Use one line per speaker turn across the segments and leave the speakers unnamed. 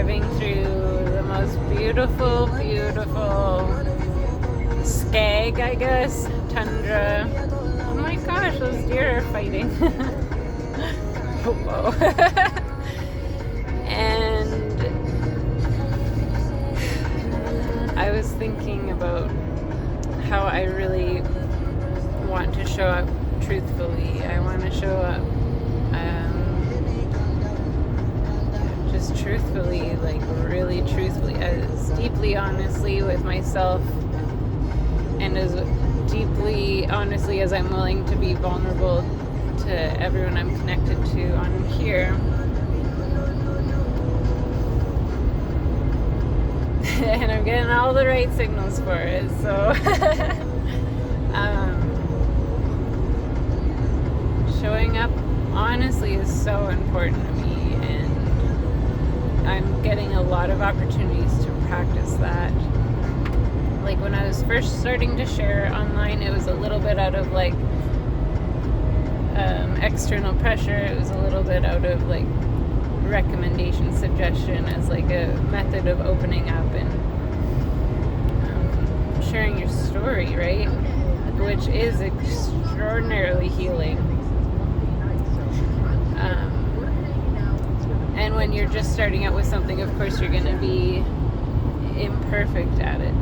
driving through the most beautiful skag, I guess, tundra. Oh my gosh, those deer are fighting. Oh, whoa. And I was thinking about how I really want to show up truthfully. I want to show up just truthfully, like really truthfully, as deeply honestly with myself, and as deeply honestly as I'm willing to be vulnerable to everyone I'm connected to on here. And I'm getting all the right signals for it, so showing up honestly is so important to me, and I'm getting a lot of opportunities to practice that. Like when I was first starting to share online, it was a little bit out of like external pressure. It was a little bit out of like recommendation, suggestion, as like a method of opening up and sharing your story, right? Which is extraordinarily healing. And when you're just starting out with something, of course, you're going to be imperfect at it.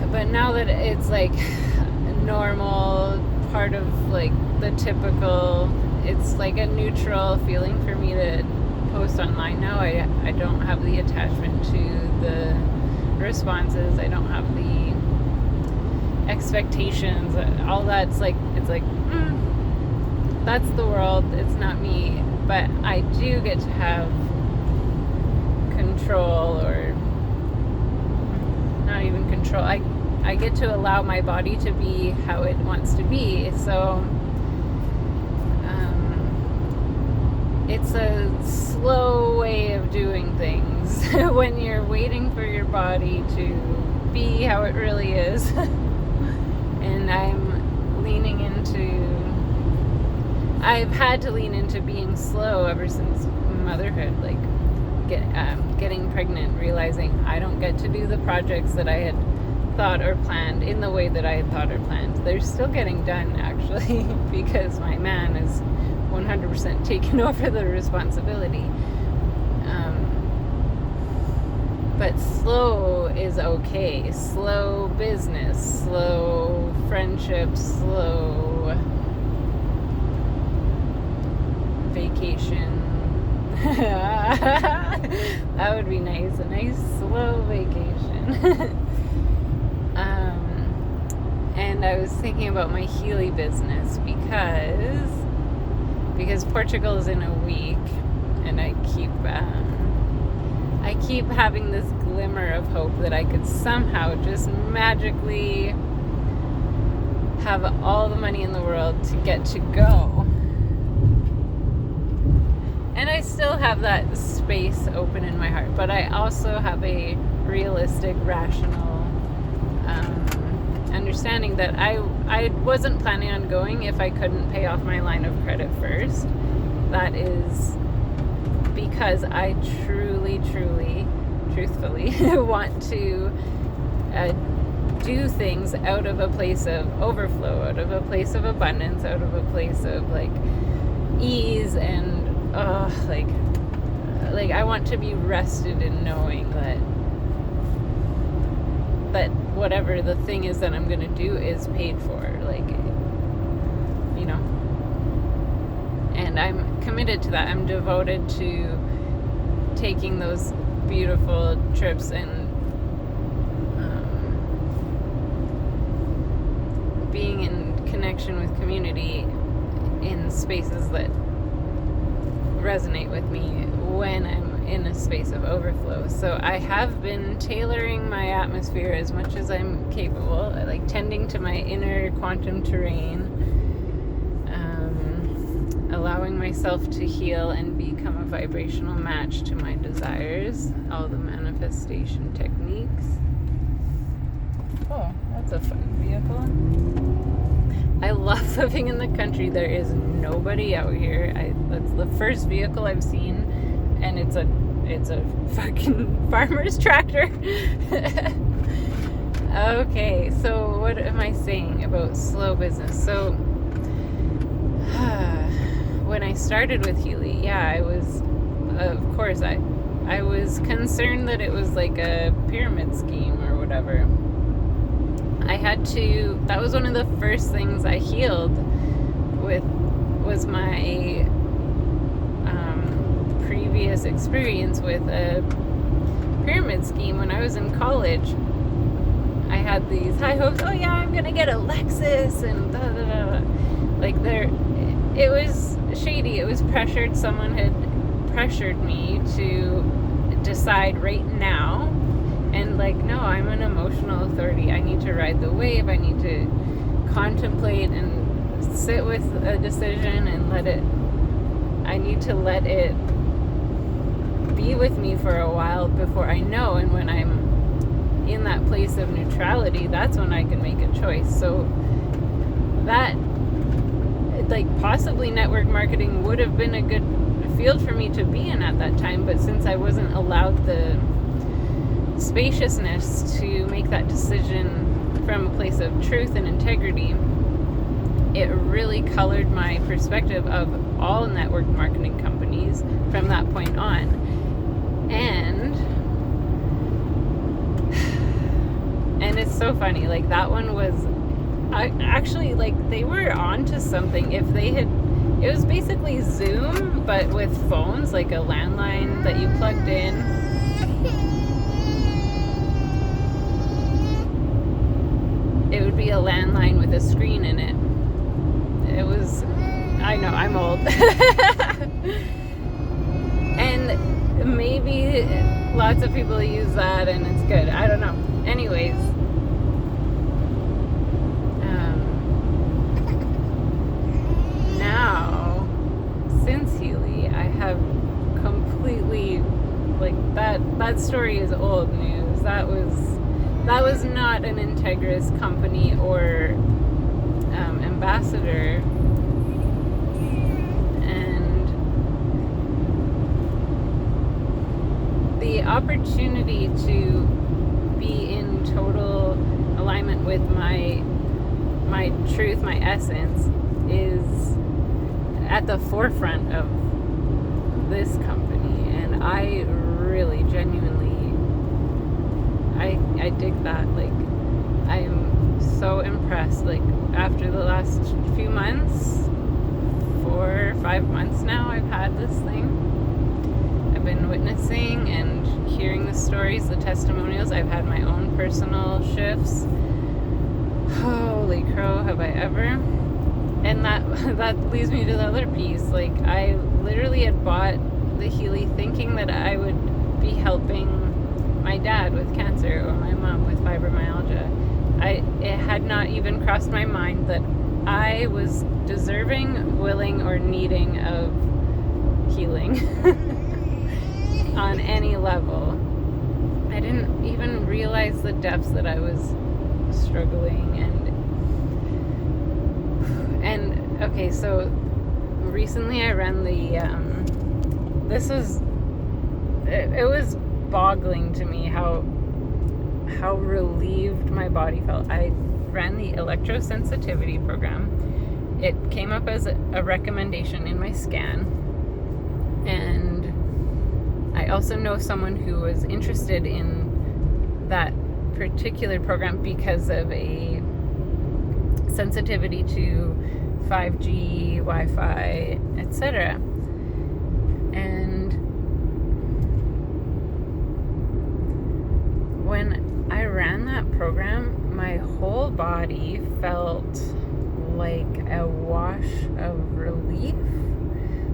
But now that it's like normal, part of like the typical, it's like a neutral feeling for me to post online now. I don't have the attachment to the responses. I don't have the expectations. All that's like, it's like, that's the world. It's not me. But I do get to have control, or not even control. I get to allow my body to be how it wants to be. So it's a slow way of doing things when you're waiting for your body to be how it really is. And I've had to lean into being slow ever since motherhood, like getting pregnant, realizing I don't get to do the projects that I had thought or planned in the way that I had thought or planned. They're still getting done, actually, because my man is 100% taken over the responsibility. But slow is okay. Slow business, slow friendships, slow vacation. That would be nice. A nice slow vacation. And I was thinking about my Healy business because Portugal is in a week, and I keep having this glimmer of hope that I could somehow just magically have all the money in the world to get to go. And I still have that space open in my heart, but I also have a realistic, rational understanding that I wasn't planning on going if I couldn't pay off my line of credit first. That is because I truly, truthfully want to do things out of a place of overflow, out of a place of abundance, out of a place of like ease, and like I want to be rested in knowing that whatever the thing is that I'm going to do is paid for, like, you know. And I'm committed to that. I'm devoted to taking those beautiful trips and being in connection with community in spaces that resonate with me when I'm in a space of overflow. So I have been tailoring my atmosphere as much as I'm capable, like tending to my inner quantum terrain, allowing myself to heal and become a vibrational match to my desires, all the manifestation techniques. Oh, that's a fun vehicle. I love living in the country. There is nobody out here. That's the first vehicle I've seen, and it's a fucking farmer's tractor. Okay, so what am I saying about slow business? So when I started with Healy, yeah, I was, of course, I was concerned that it was like a pyramid scheme or whatever. That was one of the first things I healed with, was my previous experience with a pyramid scheme. When I was in college, I had these high hopes. Oh yeah, I'm gonna get a Lexus and da da da. Like it was shady. It was pressured. Someone had pressured me to decide right now. And like, no, I'm an emotional authority. I need to ride the wave. I need to contemplate and sit with a decision and I need to let it be with me for a while before I know. And when I'm in that place of neutrality, that's when I can make a choice. So that, like, possibly network marketing would have been a good field for me to be in at that time, but since I wasn't allowed the spaciousness to make that decision from a place of truth and integrity, it really colored my perspective of all network marketing companies from that point on. And it's so funny, like that one was actually, like, they were onto something. If they had, it was basically Zoom but with phones, like a landline that you plugged in. It would be a landline with a screen in it. It was, I know, I'm old. And maybe lots of people use that and it's good. I don't know. Anyways. Now, since Healy, I have completely, like, that story is old news. That was not an Integris company or ambassador. And the opportunity to be in total alignment with my truth, my essence, is at the forefront of this company. And I really genuinely, I dig that. Like, I am so impressed. Like, after the last few months, 4 or 5 months now, I've had this thing. I've been witnessing and hearing the stories, the testimonials. I've had my own personal shifts. Holy crow, have I ever. And that leads me to the other piece. Like, I literally had bought the Healy thinking that I would be helping my dad with cancer or my mom with fibromyalgia. It had not even crossed my mind that I was deserving, willing, or needing of healing on any level. I didn't even realize the depths that I was struggling. And okay, so recently I ran the it was boggling to me how relieved my body felt. I ran the electrosensitivity program. It came up as a recommendation in my scan, and I also know someone who was interested in that particular program because of a sensitivity to 5G, Wi-Fi, etc. And when I ran that program, my whole body felt like a wash of relief,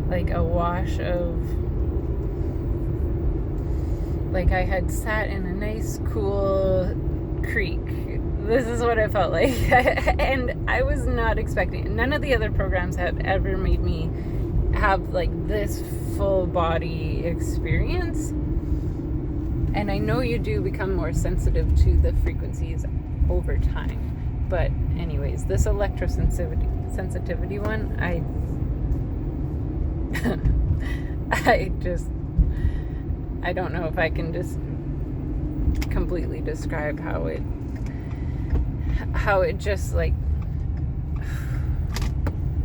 like a wash of, like I had sat in a nice cool creek. This is what it felt like. And I was not expecting it. None of the other programs have ever made me have like this full body experience. And I know you do become more sensitive to the frequencies over time. But anyways, this electrosensitivity one, I don't know if I can just completely describe how it just like,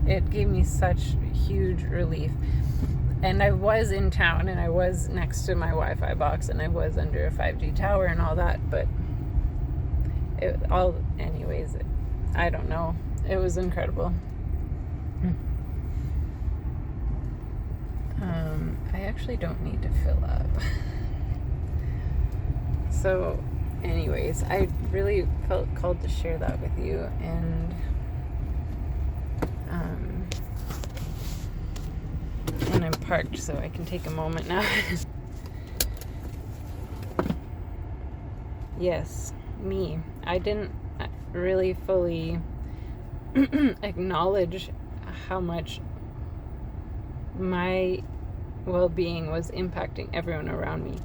it gave me such huge relief. And I was in town, and I was next to my Wi-Fi box, and I was under a 5G tower and all that, but anyways, I don't know. It was incredible. I actually don't need to fill up. So, anyways, I really felt called to share that with you, and I'm parked, so I can take a moment now. Yes, me. I didn't really fully acknowledge how much my well-being was impacting everyone around me.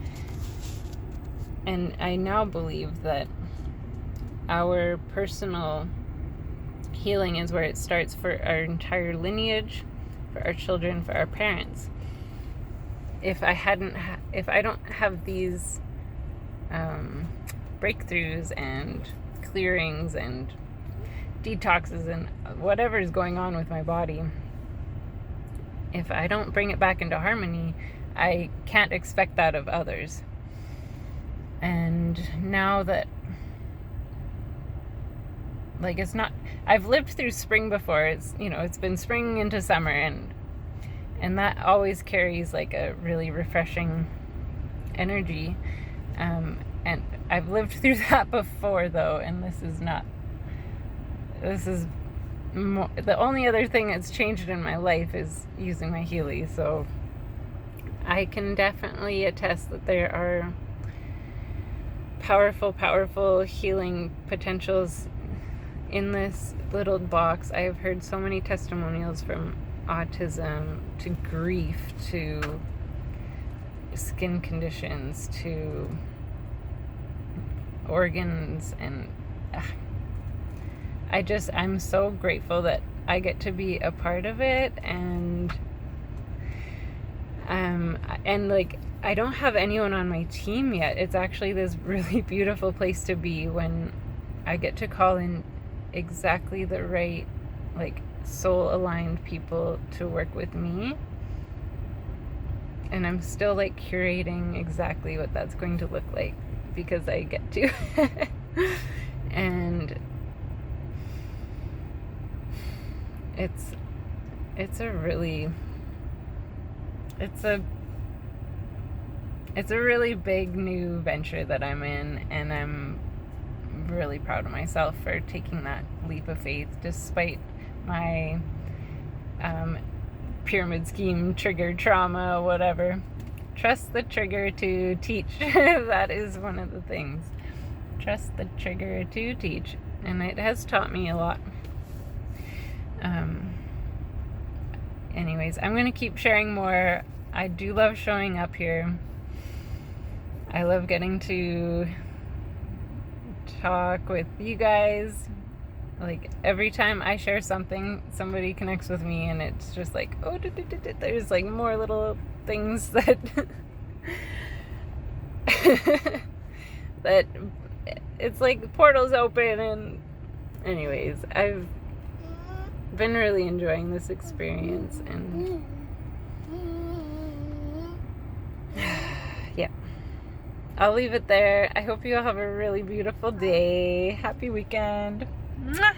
And I now believe that our personal healing is where it starts for our entire lineage, for our children, for our parents. If I don't have these breakthroughs and clearings and detoxes and whatever is going on with my body, if I don't bring it back into harmony, I can't expect that of others. And now that, like, it's not, I've lived through spring before. It's, it's been spring into summer, and that always carries like a really refreshing energy. And I've lived through that before, though, and this is more, the only other thing that's changed in my life is using my Healy. So I can definitely attest that there are powerful healing potentials in this little box. I have heard so many testimonials from autism to grief to skin conditions to organs, and I'm so grateful that I get to be a part of it, and like, I don't have anyone on my team yet. It's actually this really beautiful place to be when I get to call in exactly the right, like, soul-aligned people to work with me. And I'm still, like, curating exactly what that's going to look like, because I get to. And it's a really big new venture that I'm in, and I'm really proud of myself for taking that leap of faith despite my pyramid scheme, trigger, trauma, whatever. Trust the trigger to teach. That is one of the things. Trust the trigger to teach, and it has taught me a lot. Anyways, I'm going to keep sharing more. I do love showing up here. I love getting to talk with you guys. Like, every time I share something, somebody connects with me, and it's just like, oh, there's like more little things that that it's like the portals open. And anyways, I've been really enjoying this experience, and yeah, I'll leave it there. I hope you all have a really beautiful day. Happy weekend. Mwah!